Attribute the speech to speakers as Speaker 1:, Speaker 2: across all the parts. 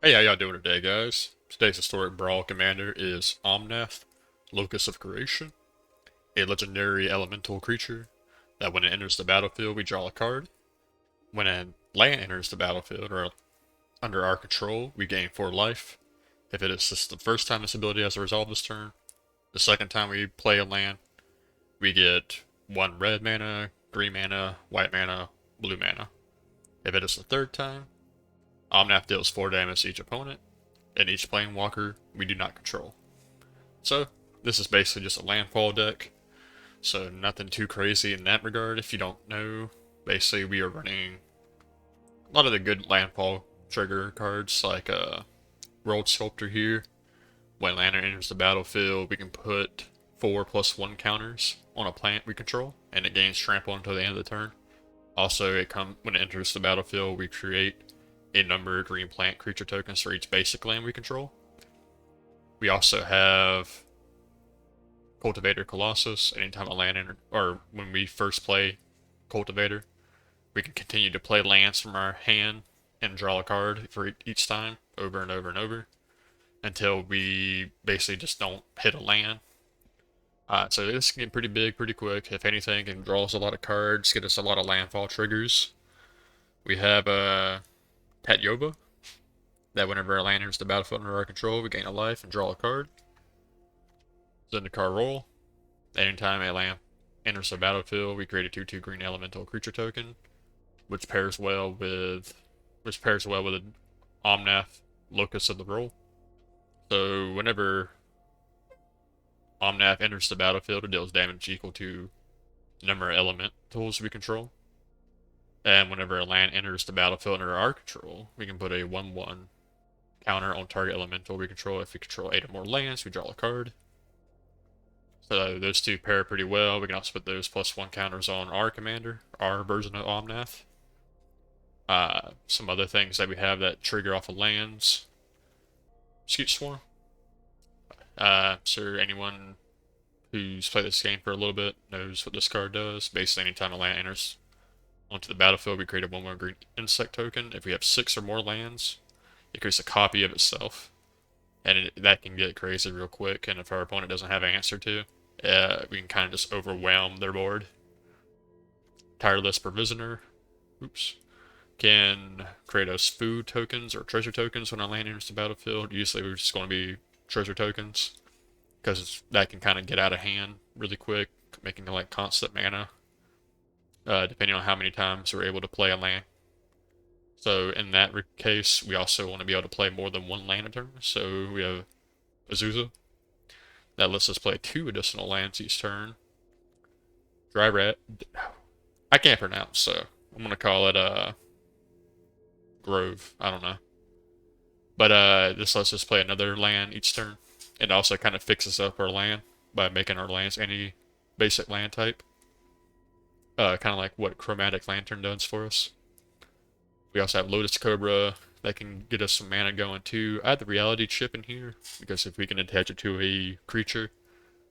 Speaker 1: Hey, how y'all doing today, guys? Today's historic Brawl commander is Omnath, Locus of Creation, a legendary elemental creature that when it enters the battlefield, we draw a card. When a land enters the battlefield, or under our control, we gain 4 life. If it is just the first time this ability has a resolve this turn, the second time we play a land, we get 1 red mana, green mana, white mana, blue mana. If it is the third time, Omnath deals 4 damage to each opponent, and each planewalker we do not control. So, this is basically just a landfall deck, so nothing too crazy in that regard. If you don't know, basically we are running a lot of the good landfall trigger cards, like World Sculptor here. When land enters the battlefield, we can put 4+1 counters on a plant we control, and it gains trample until the end of the turn. Also, when it enters the battlefield, we create a number of green plant creature tokens for each basic land we control. We also have Cultivator Colossus. Anytime a land or when we first play Cultivator, we can continue to play lands from our hand and draw a card for each time, over and over and over, until we basically just don't hit a land. So this can get pretty big pretty quick. If anything, it draws a lot of cards, get us a lot of landfall triggers. We have Tatyova, that whenever a land enters the battlefield under our control, we gain a life and draw a card. Zendikar Roll. Anytime a land enters the battlefield, we create a 2/2 green elemental creature token, which pairs well with an Omnath, Locus of the Roll. So whenever Omnath enters the battlefield, it deals damage equal to the number of elementals we control. And whenever a land enters the battlefield under our control, we can put a 1/1 counter on target elemental we control. If we control 8 or more lands, we draw a card. So those two pair pretty well. We can also put those +1 counters on our commander, our version of Omnath. Some other things that we have that trigger off of lands. Scoot Swarm. So anyone who's played this game for a little bit knows what this card does. Basically, anytime a land enters onto the battlefield, we create a 1/1 green insect token. If we have 6 or more lands, it creates a copy of itself. And that can get crazy real quick, and if our opponent doesn't have an answer to, we can kind of just overwhelm their board. Tireless Provisioner, oops, can create us food tokens or treasure tokens when our land enters the battlefield. Usually we're just going to be treasure tokens, because that can kind of get out of hand really quick, making it like constant mana, depending on how many times we're able to play a land. So in that case, we also want to be able to play more than 1 land a turn. So we have Azusa. That lets us play 2 additional lands each turn. Dry Rat. I can't pronounce, so I'm going to call it Grove. I don't know. But this lets us play another land each turn. It also kind of fixes up our land by making our lands any basic land type. Kind of like what Chromatic Lantern does for us. We also have Lotus Cobra that can get us some mana going too. I have the Reality Chip in here because if we can attach it to a creature,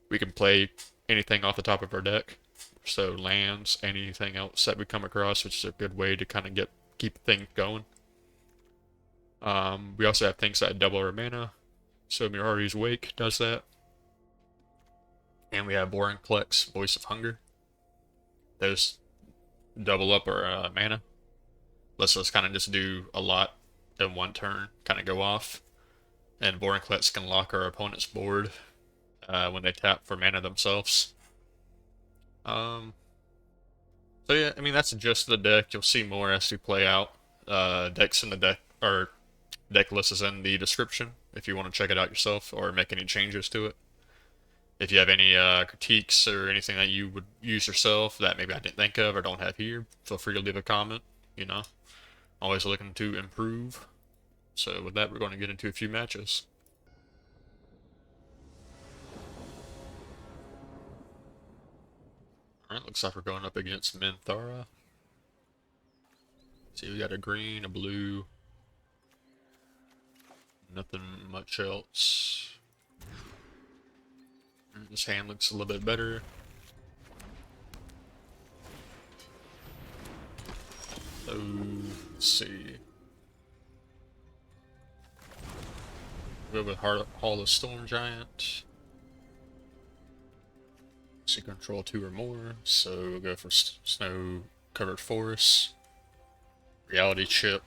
Speaker 1: we can play anything off the top of our deck. So lands, anything else that we come across, which is a good way to kind of keep things going. We also have things that double our mana. So Mirari's Wake does that. And we have Vorinclex, Voice of Hunger. Those double up our mana. Lets us kind of just do a lot in one turn, kind of go off. And Vorinclex can lock our opponent's board when they tap for mana themselves. So yeah, I mean that's just the deck. You'll see more as we play out. Decks in the deck or deck list is in the description if you want to check it out yourself or make any changes to it. If you have any critiques or anything that you would use yourself that maybe I didn't think of or don't have here, feel free to leave a comment. You know, always looking to improve. So with that, we're going to get into a few matches. Alright, looks like we're going up against Menthara. See, we got a green, a blue. Nothing much else. This hand looks a little bit better. So, let's see. Go with Hall of Storm Giant. So you control 2 or more, so we'll go for Snow Covered Forest. Reality Chip.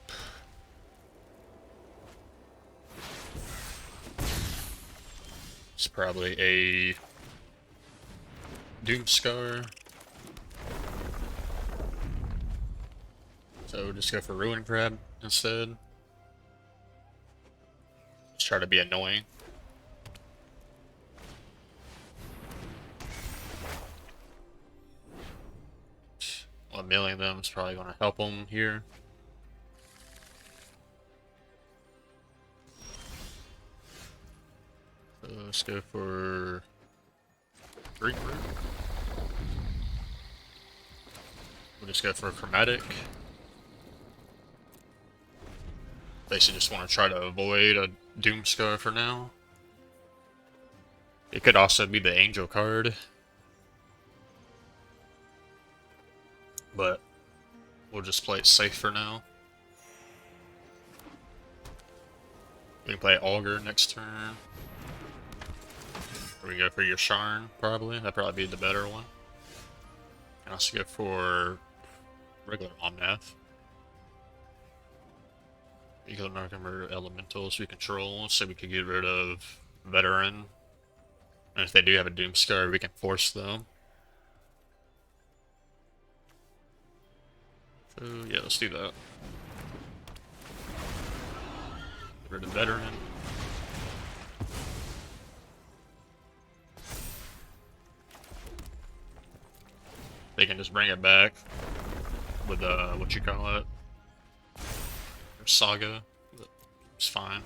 Speaker 1: It's probably a Doomscar. So just go for Ruin Grab instead. Just try to be annoying. Well, milling them is probably going to help them here. So let's go for Greek Root. We'll just go for a Chromatic. Basically just want to try to avoid a Doomscar for now. It could also be the Angel card. But we'll just play it safe for now. We can play Augur next turn. Or we go for your Sharn, probably. That'd probably be the better one. And also go for regular Omnath. You can number elementals we control, so we could get rid of Veteran. And if they do have a Doomscar, we can force them. So yeah, let's do that. Get rid of Veteran. They can just bring it back with what you call it, or Saga. It's fine.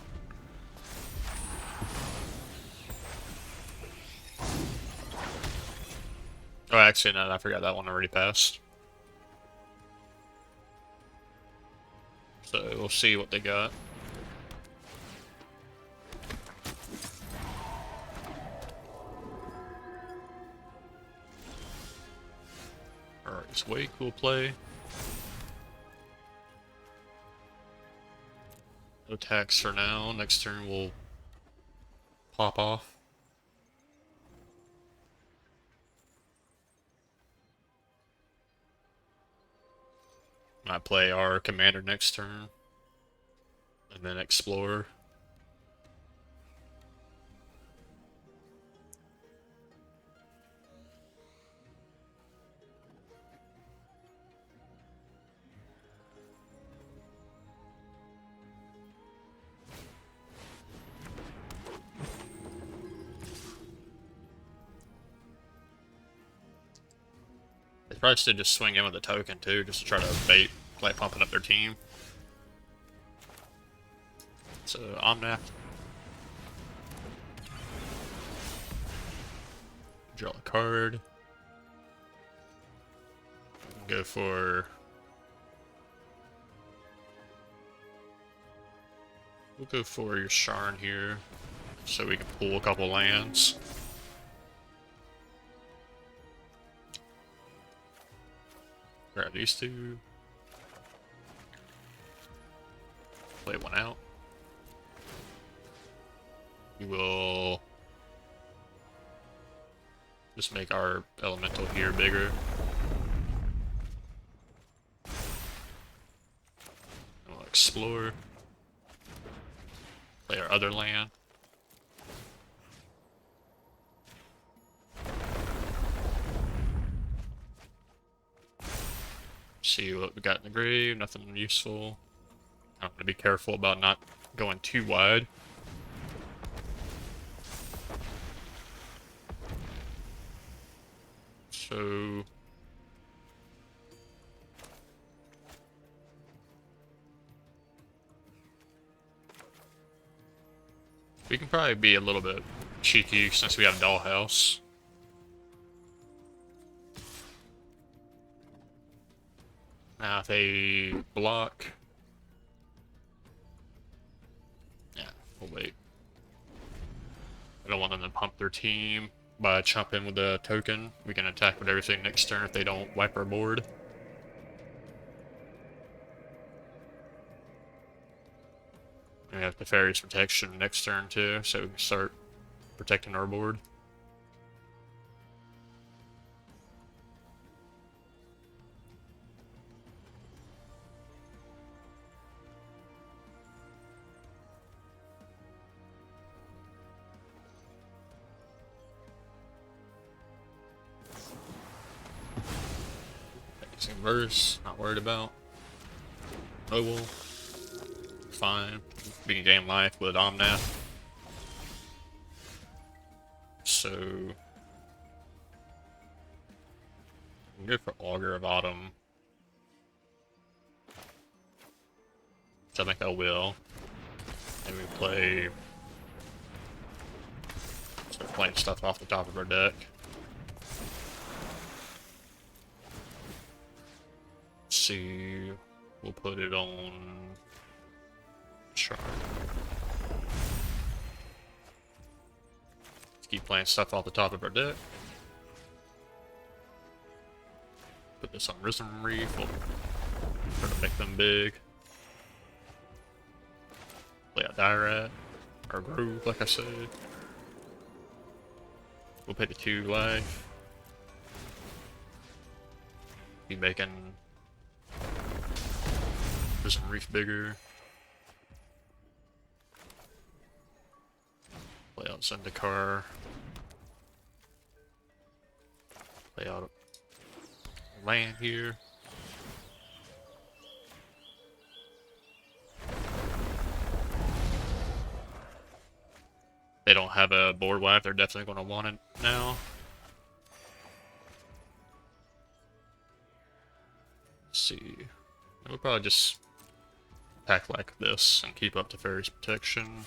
Speaker 1: Oh, actually, no, I forgot that one already passed. So we'll see what they got. Alright, it's way cool play. No tax for now. Next turn we'll pop off. Might play our commander next turn. And then explore. They probably should just swing in with a token too, just to try to bait, like pumping up their team. So Omnath. Draw a card. Go for. We'll go for your Sharn here, so we can pull a couple lands. Grab these two. Play one out. We will just make our elemental here bigger. And we'll explore. Play our other land. See what we got in the grave, nothing useful. I'm gonna be careful about not going too wide. So we can probably be a little bit cheeky since we have Dollhouse. Now if they block, yeah, we'll wait. I don't want them to pump their team by chopping with a token. We can attack with everything next turn if they don't wipe our board. We have the fairy's protection next turn too, so we can start protecting our board. Verse, not worried about. Oh well. Fine. We can gain life with Omnath. So I'm good for Augur of Autumn. Which I think I will. And we play, start playing stuff off the top of our deck. See, we'll put it on Charm. Let's keep playing stuff off the top of our deck. Put this on Risen Reef. We'll try to make them big. Play out Dyrad, or Grove, like I said. We'll pay the 2 life. Be making Risen Reef bigger. Play out Zendikar. Play out a land here. They don't have a board wipe, they're definitely going to want it now. Let's see. We'll probably just pack like this and keep up the fairy's protection.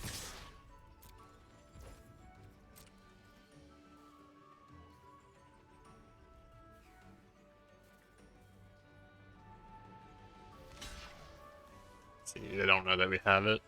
Speaker 1: See, they don't know that we have it.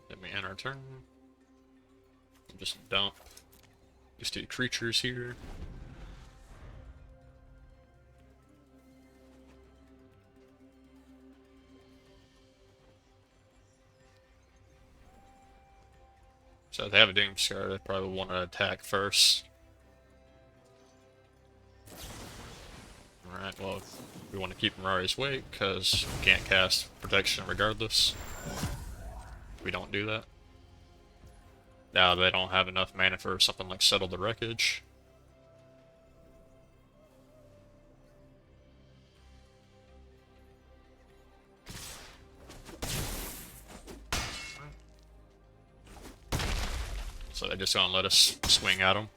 Speaker 1: Then we end our turn. Just dump these 2 creatures here. So if they have a Doomscar, they probably want to attack first. Alright, well, we want to keep Mirari's Wake, because we can't cast protection regardless. We don't do that. Now they don't have enough mana for something like Settle the Wreckage. So they're just gonna let us swing at them.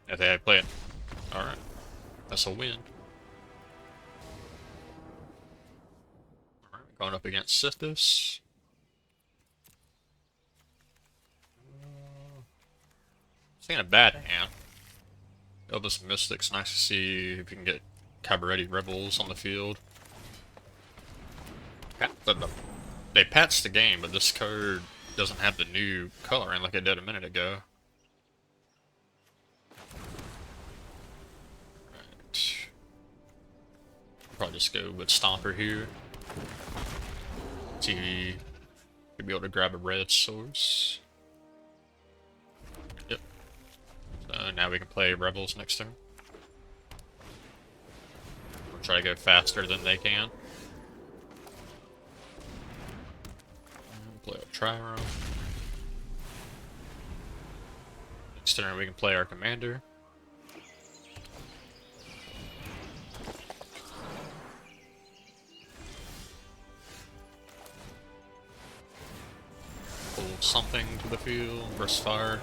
Speaker 1: If they play it. Alright. That's a win. Alright, going up against Sithis. This ain't a bad hand. Elvis Mystic's nice to see if you can get Cabaretti Rebels on the field. They patched the game, but this card doesn't have the new coloring like it did a minute ago. Right. Probably just go with Stomper here. See Should be able to grab a red source. Yep. So now we can play Rebels next turn. We'll try to go faster than they can. Play a Trirome. Next turn we can play our commander. Pull something to the field, burst fire.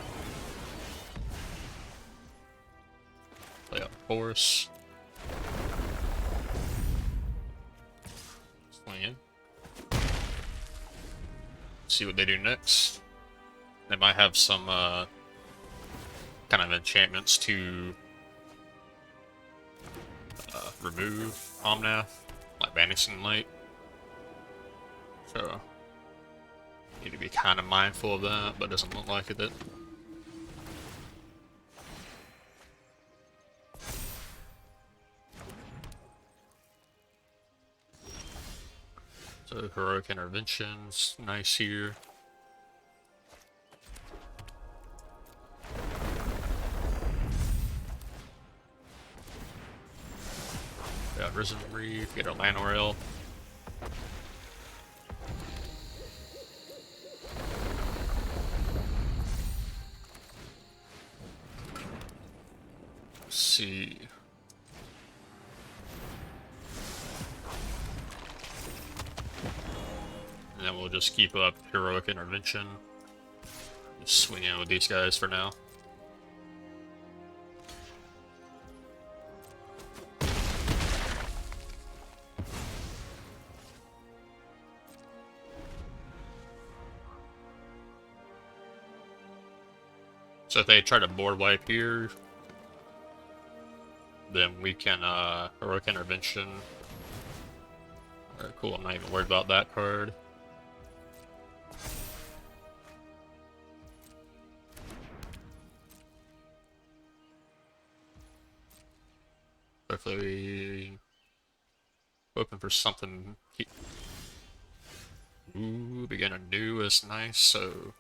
Speaker 1: Play out Force. Swing in. See what they do next. They might have some kind of enchantments to remove Omnath, like Vanishing Light. So need to be kind of mindful of that, but doesn't look like it. So Heroic Intervention's nice here. Got Risen Reef, get a Lanorail. Let's see. And then we'll just keep up Heroic Intervention. Just swing in with these guys for now. So if they try to board wipe here, then we can Heroic Intervention. Alright, cool, I'm not even worried about that card. Hopefully hoping for something. Ooh, begin anew is nice, so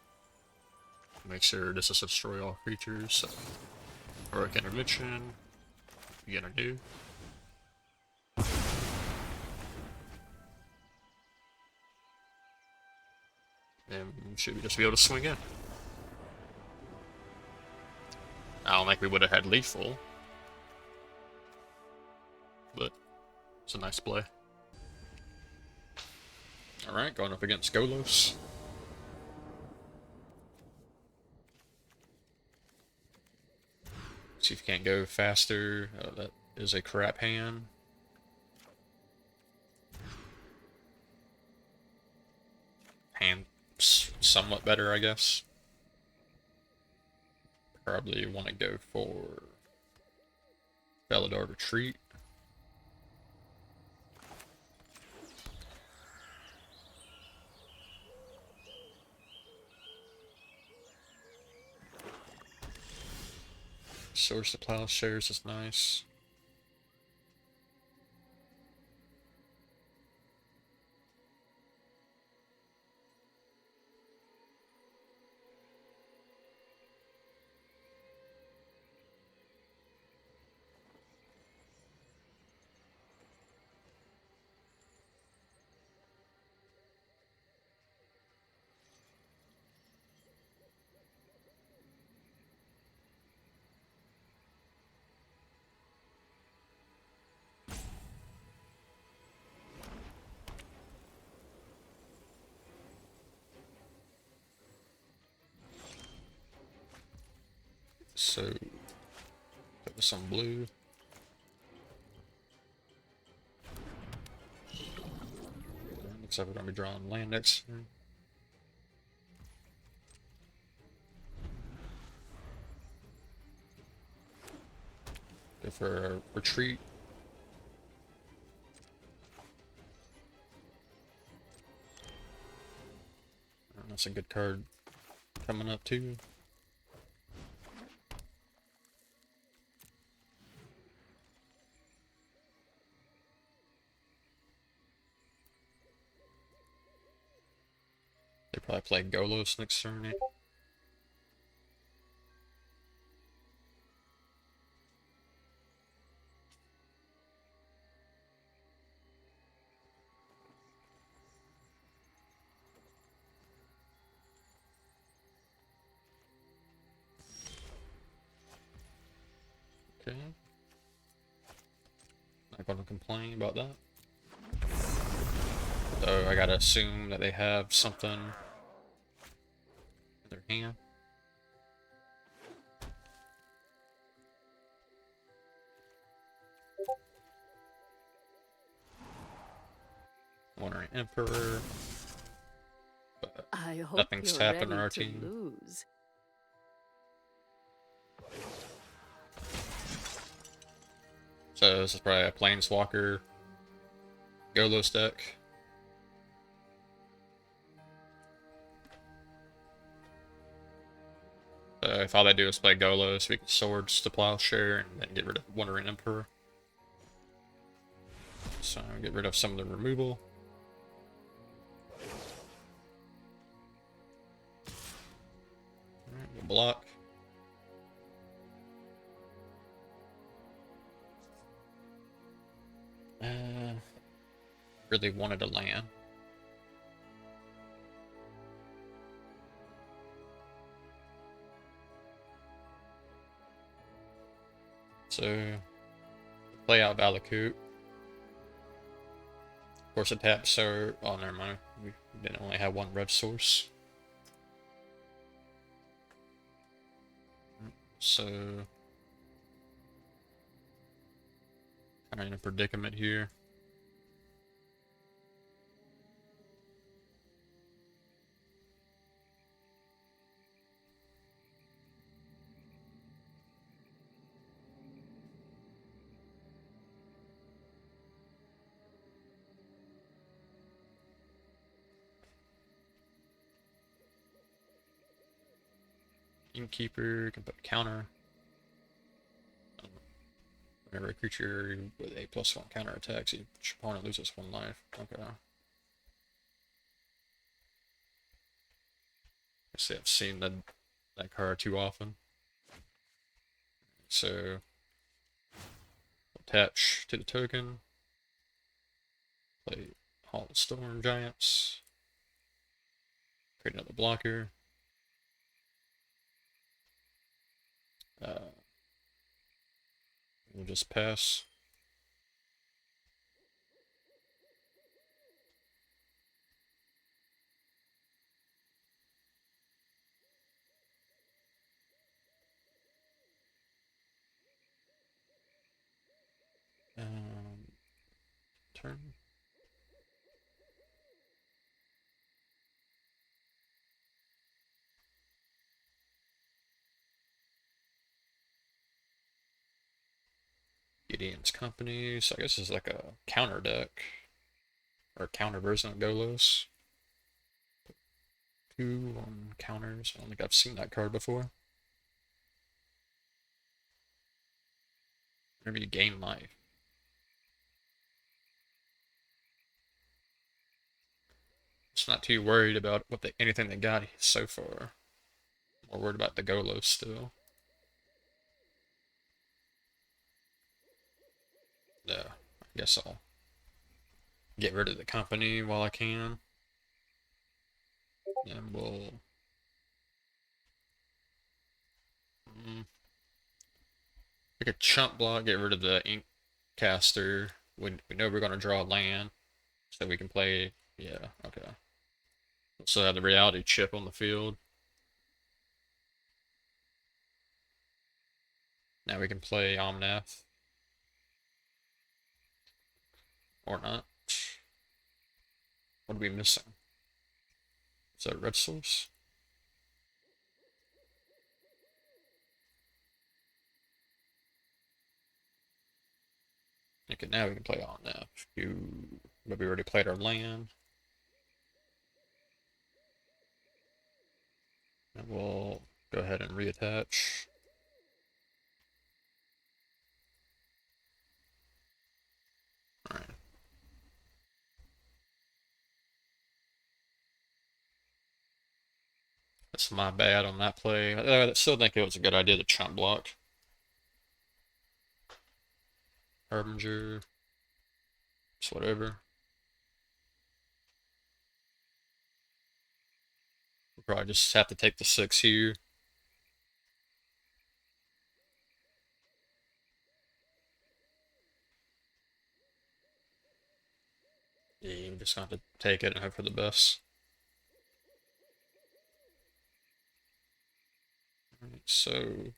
Speaker 1: make sure this is destroy all creatures. So Heroic Intervention, begin anew. And should we just be able to swing in? I don't think we would have had lethal, but it's a nice play. Alright, going up against Golos. See if you can't go faster. That is a crap hand. Hand somewhat better, I guess. Probably want to go for Felidar Retreat. Source to Plowshares is nice. So, put this on blue. Looks like we're going to be drawing land next turn. Go for a retreat. That's a good card coming up too. They Should probably play Golos next turn. Okay. Not gonna complain about that. So I gotta assume that they have something in their hand. Wandering Emperor. But
Speaker 2: I hope
Speaker 1: nothing's
Speaker 2: you're
Speaker 1: happened on
Speaker 2: ready
Speaker 1: our
Speaker 2: to
Speaker 1: team.
Speaker 2: lose.
Speaker 1: So this is probably a Planeswalker Golos deck. If all they do is play Golos, we can Swords to Plowshare and then get rid of Wandering Emperor. So get rid of some of the removal. Alright, we'll block. Really wanted a land. So play out Valakut. Of course, it taps, so oh, never mind. We didn't only have one red source. So kind of in a predicament here. Innkeeper, you can put counter. Whenever a creature with a +1 counter attacks, each opponent loses 1 life. Okay. I see, I've seen that card too often. So attach to the token. Play Hall of Storm Giants. Create another blocker. We'll just pass. Turn. Gideon's Company. So I guess it's like a counter deck. Or counter version of Golos. 2 on counters. I don't think I've seen that card before. Whenever you gain life. Just not too worried about anything they got so far. More worried about the Golos still. Yeah, I guess I'll get rid of the company while I can. And we'll make a chump block, get rid of the ink caster. We know we're gonna draw land, so we can play. Yeah, okay. So have the reality chip on the field. Now we can play Omnath. Or not. What are we missing? Is that a red source? Okay, now we can play Omnath. But we already played our land. And we'll go ahead and reattach. Alright. That's my bad on that play. I still think it was a good idea to chump block. Harbinger. It's whatever. We'll probably just have to take the 6 here. Yeah, you just have to take it and hope for the best. Alright, so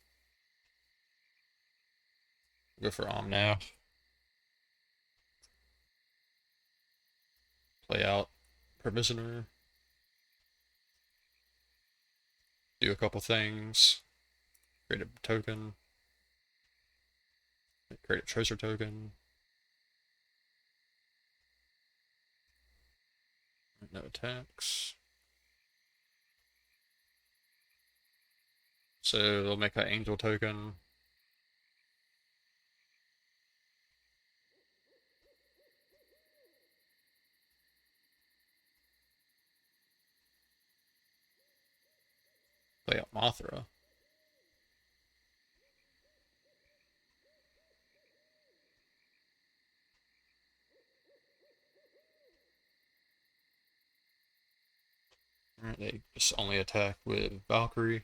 Speaker 1: go for Omnath. Play out Provisioner. Do a couple things. Create a token. Create a treasure token. No attacks. So they'll make that angel token. Play out Mothra. Alright, they just only attack with Valkyrie.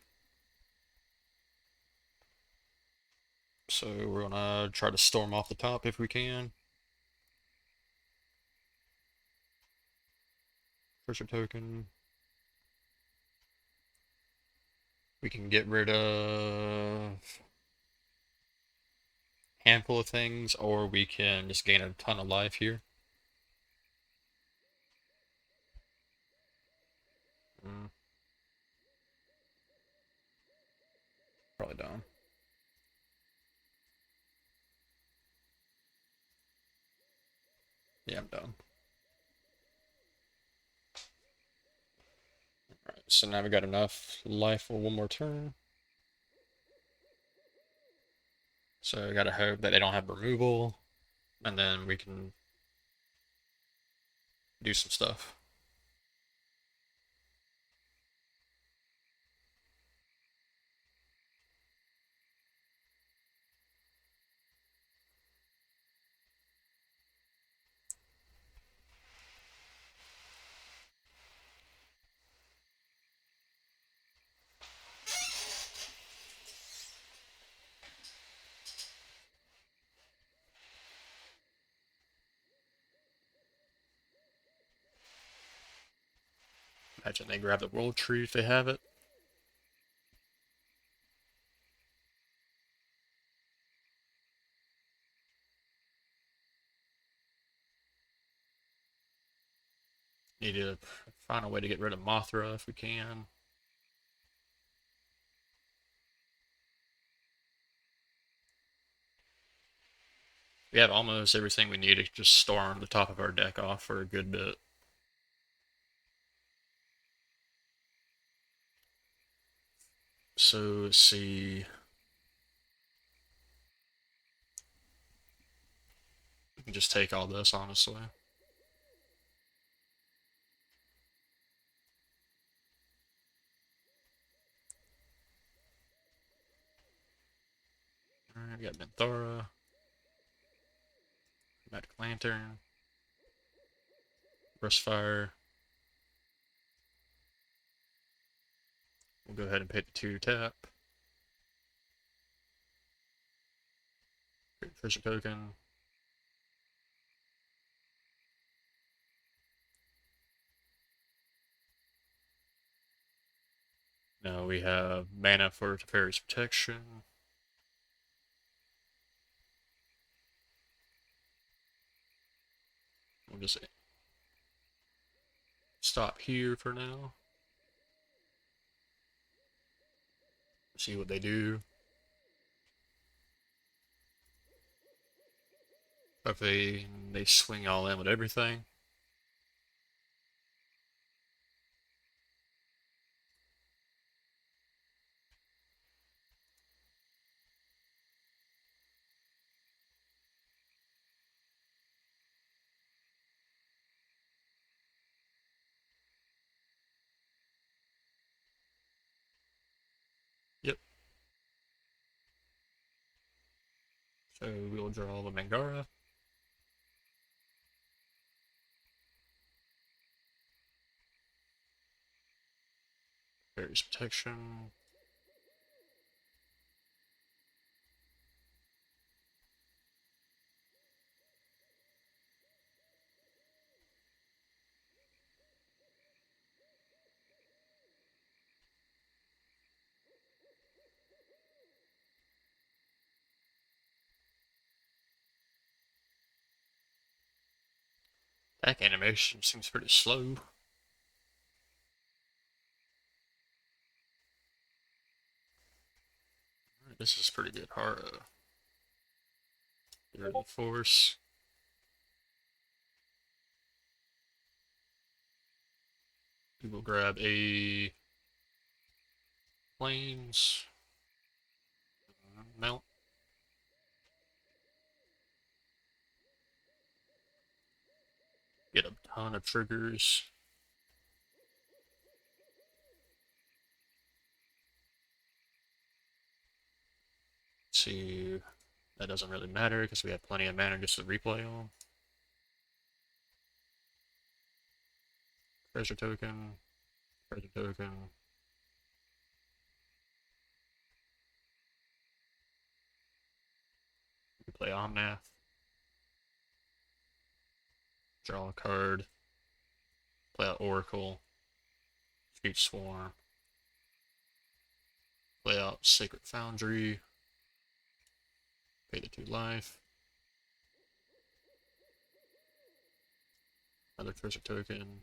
Speaker 1: So we're gonna try to storm off the top if we can. Treasure token. We can get rid of a handful of things, or we can just gain a ton of life here. Mm. Probably done. Yeah, I'm done. Alright, so now we got enough life for one more turn. So I gotta hope that they don't have removal, and then we can do some stuff. Imagine they grab the world tree if they have it. Need to find a way to get rid of Mothra if we can. We have almost everything we need to just storm the top of our deck off for a good bit. So let's see. We can just take all this, honestly. Alright, we got Menthara. Magic Lantern. Fire. We'll go ahead and pay the 2 tap. Great Treasure token. Now we have mana for Teferi's Protection. We'll just stop here for now. See what they do. Hopefully they swing all in with everything. So we'll draw the Menthara. Various protection. Back animation seems pretty slow. This is pretty good. Hard. Get rid of the force. We will grab a planes mount. Get a ton of triggers. Let's see, that doesn't really matter because we have plenty of mana just to replay on. Treasure token. Treasure token. We play Omnath. Draw a card. Play out Oracle. Speech Swarm. Play out Sacred Foundry. Pay the 2 life. Another treasure token.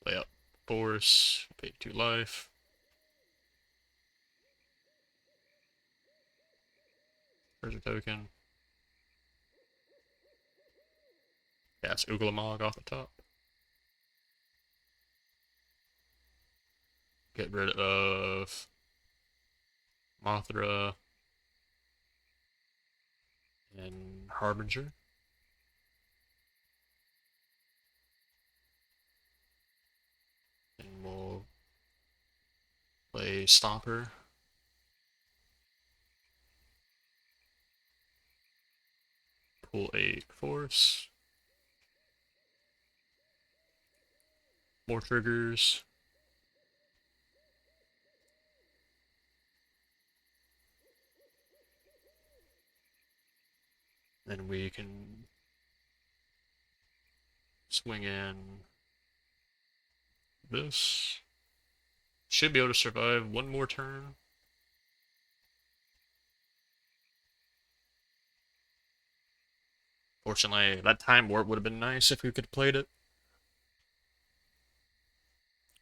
Speaker 1: Play out Force. Pay 2 life. Treasure token. Cast Uglamog off the top. Get rid of Mothra and Harbinger. And we'll play Stomper. Pull a Force. More triggers. Then we can swing in this. Should be able to survive one more turn. Fortunately, that time warp would have been nice if we could have played it.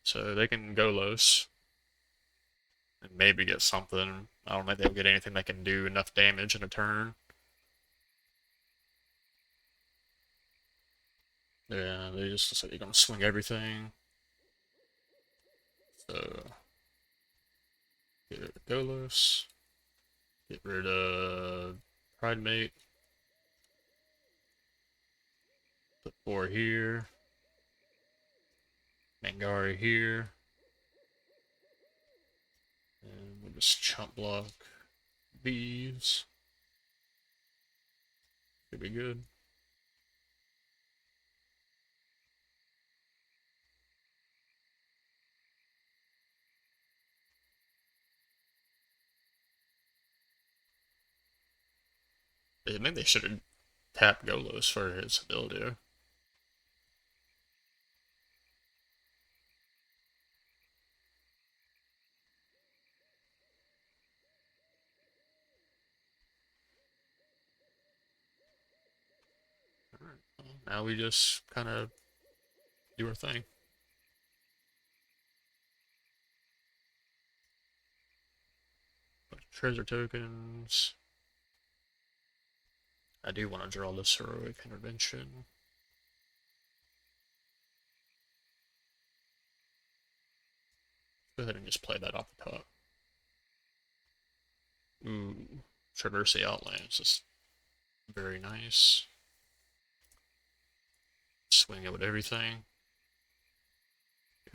Speaker 1: So they can Golos and maybe get something. I don't think they'll get anything that can do enough damage in a turn. Yeah, they just say you're gonna swing everything. So get rid of Golos. Get rid of Pridemate. Put 4 here. Mangari here. And we'll just chump block these. Should be good. I think they should have tapped Golos for his ability. Alright, well, now we just kind of do our thing. Treasure tokens. I do want to draw this heroic intervention. Go ahead and just play that off the top. Ooh, Traverse the Outlands is very nice. Swing it with everything.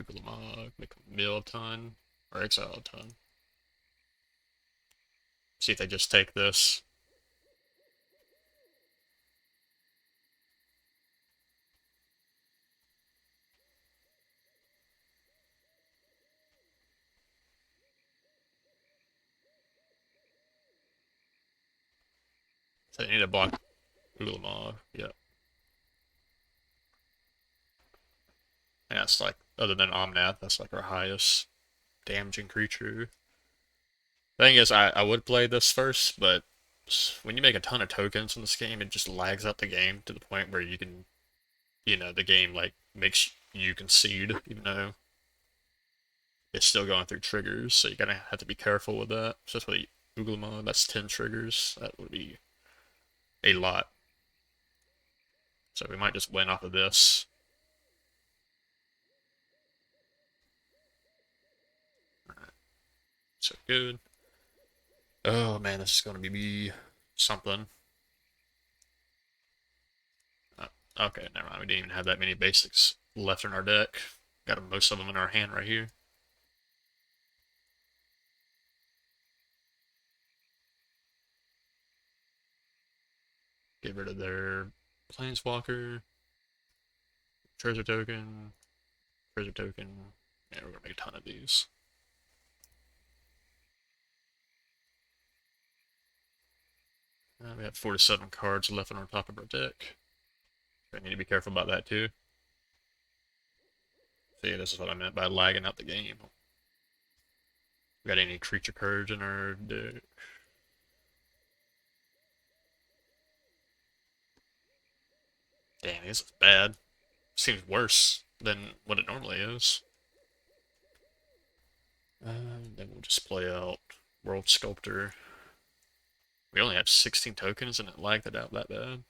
Speaker 1: Uglamog, make a mill a ton, or exile a ton. See if they just take this. So they need to block Ulamog. Yeah. And that's like, other than Omnath, that's like our highest damaging creature. The thing is, I would play this first, but when you make a ton of tokens in this game, it just lags out the game to the point where you can, the game like makes you concede, even though it's still going through triggers. So you gotta have to be careful with that. So that's what Uglama, that's 10 triggers. That would be a lot. So we might just win off of this. Alright, so good. Oh man, this is gonna be something. Okay, never mind. We didn't even have that many basics left in our deck. Got most of them in our hand right here. Get rid of their Planeswalker, treasure token, treasure token. Yeah, we're gonna make a ton of these. We have 47 cards left on our top of our deck. I need to be careful about that too. See, this is what I meant by lagging out the game. We got any creature cards in our deck? Damn, this is bad. Seems worse than what it normally is. Then we'll just play out World Sculptor. We only have 16 tokens and it lagged it out that bad.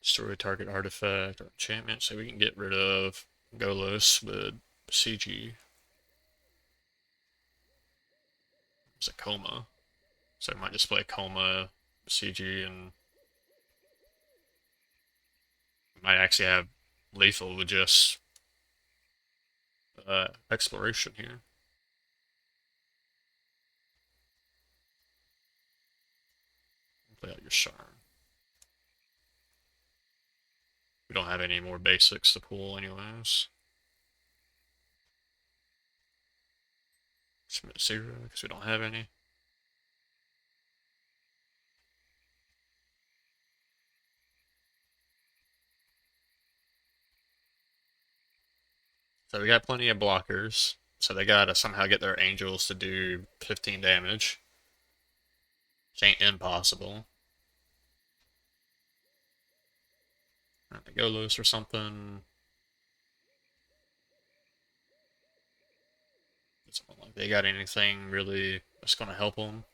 Speaker 1: Destroy target artifact or enchantment, so we can get rid of Golos with CG. It's a coma. So I might just play coma, CG, and might actually have lethal with just exploration here. Play out your Sharn. We don't have any more basics to pull anyways. Submit 0 because we don't have any. So we got plenty of blockers. So they gotta somehow get their angels to do 15 damage. Which ain't impossible. Go loose or something. It's not like they got anything really that's gonna help them.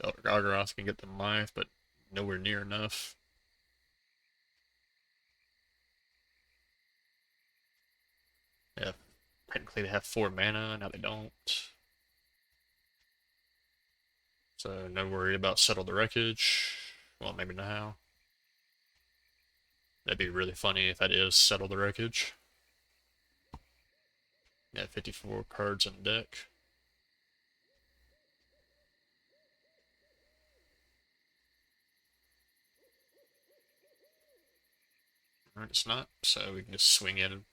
Speaker 1: Elder Gargaroth can get them life, but nowhere near enough. Yeah, technically they have 4 mana, now they don't. So no worry about Settle the Wreckage. Well, maybe now. That'd be really funny if that is Settle the Wreckage. Yeah, 54 cards in the deck. Alright, it's not, so we can just swing in.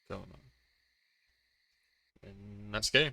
Speaker 1: Going on. And that's game.